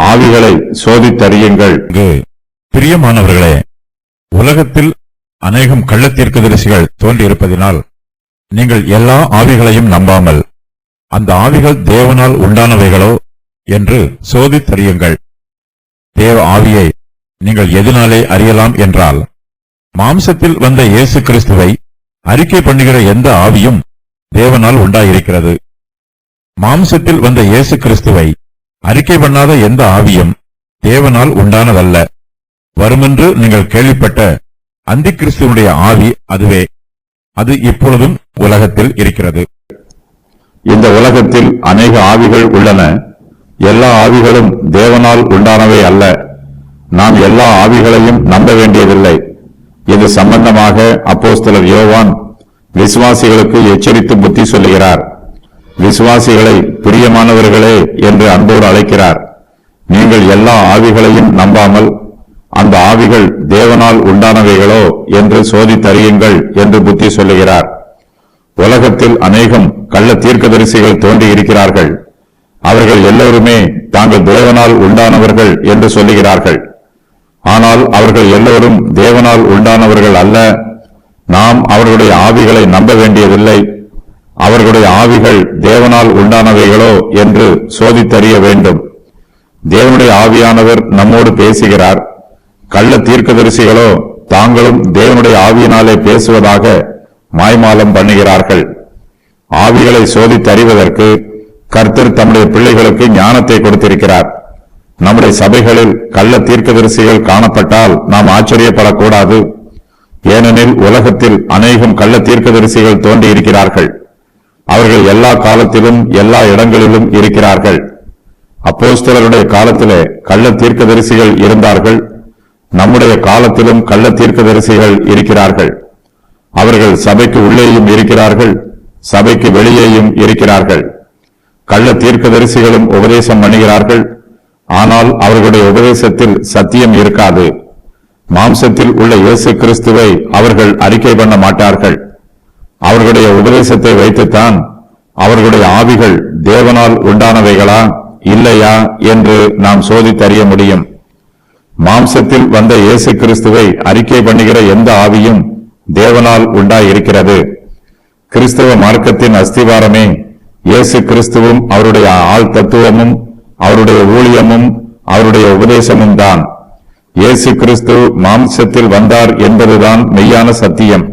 ஆவிகளை சோதித்தறியுங்கள். பிரியமானவர்களே, உலகத்தில் அநேகம் கள்ள தீர்க்கதரிசிகள் தோன்றியிருப்பதினால் நீங்கள் எல்லா ஆவிகளையும் நம்பாமல் அந்த ஆவிகள் தேவனால் உண்டானவைகளோ என்று சோதித்தறியுங்கள். தேவ ஆவியை நீங்கள் எதனாலே அறியலாம் என்றால், மாம்சத்தில் வந்த இயேசு கிறிஸ்துவை அறிக்கை பண்ணுகிற எந்த ஆவியும் தேவனால் உண்டாயிருக்கிறது. மாம்சத்தில் வந்த இயேசு கிறிஸ்துவை அறிக்கை பண்ணாத எந்த ஆவியும் தேவனால் உண்டானதல்ல. வருமென்று நீங்கள் கேள்விப்பட்ட அந்தி கிறிஸ்துவனுடைய ஆவி அதுவே. அது இப்பொழுதும் உலகத்தில் இருக்கிறது. இந்த உலகத்தில் அநேக ஆவிகள் உள்ளன. எல்லா ஆவிகளும் தேவனால் உண்டானவை அல்ல. நாம் எல்லா ஆவிகளையும் நம்ப வேண்டியதில்லை. இது சம்பந்தமாக அப்போஸ்தலர் யோவான் விசுவாசிகளுக்கு எச்சரித்து புத்தி சொல்லுகிறார். விசுவாசிகளை பிரியமானவர்களே என்று அன்போடு அழைக்கிறார். நீங்கள் எல்லா ஆவிகளையும் நம்பாமல் அந்த ஆவிகள் தேவனால் உண்டானவைகளோ என்று சோதித்தறியுங்கள் என்று புத்தி சொல்லுகிறார். உலகத்தில் அநேகம் கள்ள தீர்க்கதரிசிகள் தோன்றி இருக்கிறார்கள். அவர்கள் எல்லோருமே தாங்கள் தேவனால் உண்டானவர்கள் என்று சொல்லுகிறார்கள். ஆனால் அவர்கள் எல்லோரும் தேவனால் உண்டானவர்கள் அல்ல. நாம் அவர்களுடைய ஆவிகளை நம்ப வேண்டியதில்லை. அவர்களுடைய ஆவிகள் தேவனால் உண்டானவைகளோ என்று சோதித்தறிய வேண்டும். தேவனுடைய ஆவியானவர் நம்மோடு பேசுகிறார். கள்ள தீர்க்கதரிசிகளோ தாங்களும் தேவனுடைய ஆவியினாலே பேசுவதாக மாய்மாலம் பண்ணுகிறார்கள். ஆவிகளை சோதித்தறிவதற்கு கர்த்தர் தம்முடைய பிள்ளைகளுக்கு ஞானத்தை கொடுத்திருக்கிறார். நம்முடைய சபைகளில் கள்ள தீர்க்கதரிசிகள் காணப்பட்டால் நாம் ஆச்சரியப்படக்கூடாது. ஏனெனில் உலகத்தில் அநேகம் கள்ள தீர்க்கதரிசிகள் தோன்றி இருக்கிறார்கள். அவர்கள் எல்லா காலத்திலும் எல்லா இடங்களிலும் இருக்கிறார்கள். அப்போஸ்தலருடைய காலத்திலே கள்ள தீர்க்கதரிசிகள் இருந்தார்கள். நம்முடைய காலத்திலும் கள்ள தீர்க்கதரிசிகள் இருக்கிறார்கள். அவர்கள் சபைக்கு உள்ளேயும் இருக்கிறார்கள், சபைக்கு வெளியேயும் இருக்கிறார்கள். கள்ள தீர்க்கதரிசிகளும் உபதேசம் பண்ணுகிறார்கள். ஆனால் அவர்களுடைய உபதேசத்தில் சத்தியம் இருக்காது. மாம்சத்தில் உள்ள இயேசு கிறிஸ்துவை அவர்கள் அறிக்கை பண்ண மாட்டார்கள். அவர்களுடைய உபதேசத்தை வைத்துத்தான் அவர்களுடைய ஆவிகள் தேவனால் உண்டானவைகளா இல்லையா என்று நாம் சோதித்தறிய முடியும். மாம்சத்தில் வந்த இயேசு கிறிஸ்துவை அறிக்கை பண்ணுகிற எந்த ஆவியும் தேவனால் உண்டாயிருக்கிறது. கிறிஸ்தவ மார்க்கத்தின் அஸ்திவாரமே இயேசு கிறிஸ்துவும் அவருடைய ஆள் தத்துவமும் அவருடைய ஊழியமும் அவருடைய உபதேசமும் தான். இயேசு கிறிஸ்து மாம்சத்தில் வந்தார் என்பதுதான் மெய்யான சத்தியம்.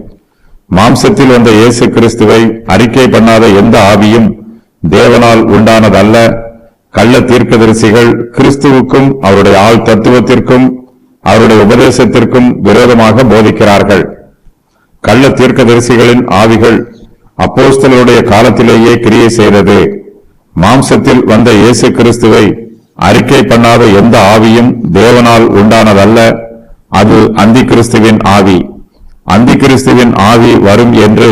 மாம்சத்தில் வந்த இயேசு கிறிஸ்துவை அறிக்கை பண்ணாத எந்த ஆவியும் தேவனால் உண்டானதல்ல. கள்ள தீர்க்கதரிசிகள் கிறிஸ்துவுக்கும் அவருடைய ஆள் தத்துவத்திற்கும் அவருடைய உபதேசத்திற்கும் விரோதமாக போதிக்கிறார்கள். கள்ள தீர்க்கதரிசிகளின் ஆவிகள் அப்போஸ்தலருடைய காலத்திலேயே கிரியை செய்தது. மாம்சத்தில் வந்த இயேசு கிறிஸ்துவை அறிக்கை பண்ணாத எந்த ஆவியும் தேவனால் உண்டானதல்ல. அது அந்தி கிறிஸ்துவின் ஆவி. அந்தி கிறிஸ்துவின் ஆவி வரும் என்று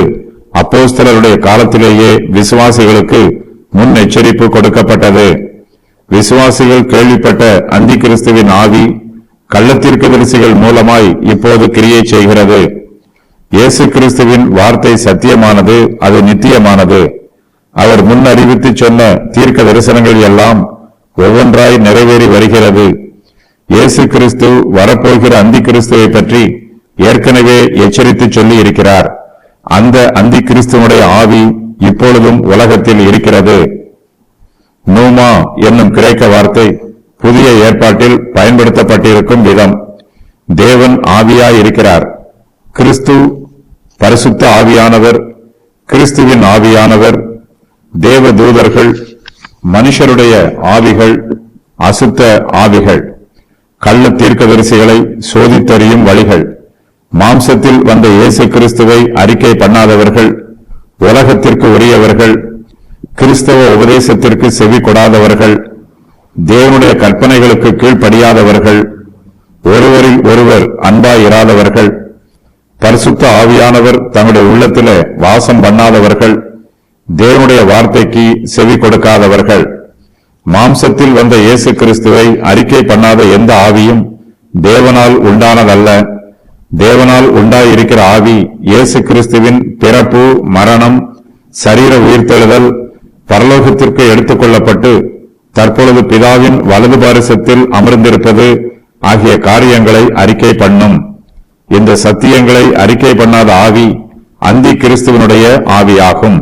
அப்போஸ்தலருடைய காலத்திலேயே விசுவாசிகளுக்கு முன் எச்சரிப்பு கொடுக்கப்பட்டது. விசுவாசிகள் கேள்விப்பட்ட அந்தி கிறிஸ்துவின் ஆவி கள்ள தீர்க்கதரிசிகள் மூலமாய் இப்போது கிரியை செய்கிறது. இயேசு கிறிஸ்துவின் வார்த்தை சத்தியமானது, அது நித்தியமானது. அவர் முன் அறிவித்து சொன்ன தீர்க்க தரிசனங்கள் எல்லாம் ஒவ்வொன்றாய் நிறைவேறி வருகிறது. இயேசு கிறிஸ்து வரப்போகிற அந்தி கிறிஸ்துவை பற்றி ஏற்கனவே எச்சரித்து சொல்லி இருக்கிறார். அந்த அந்தி கிறிஸ்துவனுடைய ஆவி இப்பொழுதும் உலகத்தில் இருக்கிறது. நூமா என்னும் கிரேக்க வார்த்தை புதிய ஏற்பாட்டில் பயன்படுத்தப்பட்டிருக்கும் விதம். தேவன் ஆவியாய் இருக்கிறார். கிறிஸ்து பரிசுத்த ஆவியானவர், கிறிஸ்துவின் ஆவியானவர், தேவ தூதர்கள், மனுஷருடைய ஆவிகள், அசுத்த ஆவிகள், கள்ள தீர்க்கதரிசிகளை சோதித்தறியும் வழிகள், மாம்சத்தில் வந்த இயேசு கிறிஸ்துவை அறிக்கை பண்ணாதவர்கள், உலகத்திற்கு உரியவர்கள், கிறிஸ்தவ உபதேசத்திற்கு செவி கொடாதவர்கள், தேவனுடைய கற்பனைகளுக்கு கீழ்ப்படியாதவர்கள், ஒருவரில் ஒருவர் அன்பாயிராதவர்கள், பரிசுத்த ஆவியானவர் தங்களுடைய உள்ளத்திலே வாசம் பண்ணாதவர்கள், தேவனுடைய வார்த்தைக்கு செவி கொடுக்காதவர்கள். மாம்சத்தில் வந்த இயேசு கிறிஸ்துவை அறிக்கை பண்ணாத எந்த ஆவியும் தேவனால் உண்டானதல்ல. தேவனால் உண்டாயிருக்கிற ஆவி இயேசு கிறிஸ்துவின் பிறப்பு, மரணம், சரீர உயிர்த்தெழுதல், பரலோகத்திற்கு எடுத்துக் கொள்ளப்பட்டு தற்பொழுது பிதாவின் வலது பாரிசத்தில் அமர்ந்திருப்பது ஆகிய காரியங்களை அறிக்கை பண்ணும். இந்த சத்தியங்களை அறிக்கை பண்ணாத ஆவி அந்தி கிறிஸ்துவனுடைய ஆவியாகும்.